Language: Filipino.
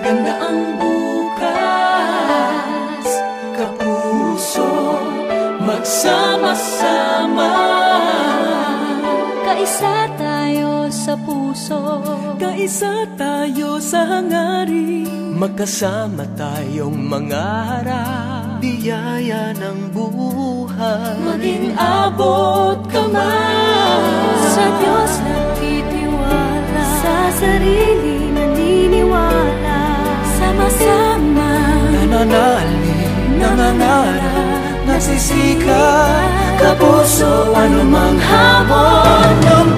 maganda ang bukas. Kapuso, magsama-sama. Kaisa tayo sa puso, kaisa tayo sa hangarin. Magkasama tayong mangarap, biyaya ng buhay. Maging abot kamay. sa Diyos nagtitiwala, sa sarili naniniwala. Sama-sama nananalig, nangangarap, nagsisikap. Kapuso, anumang hamon ng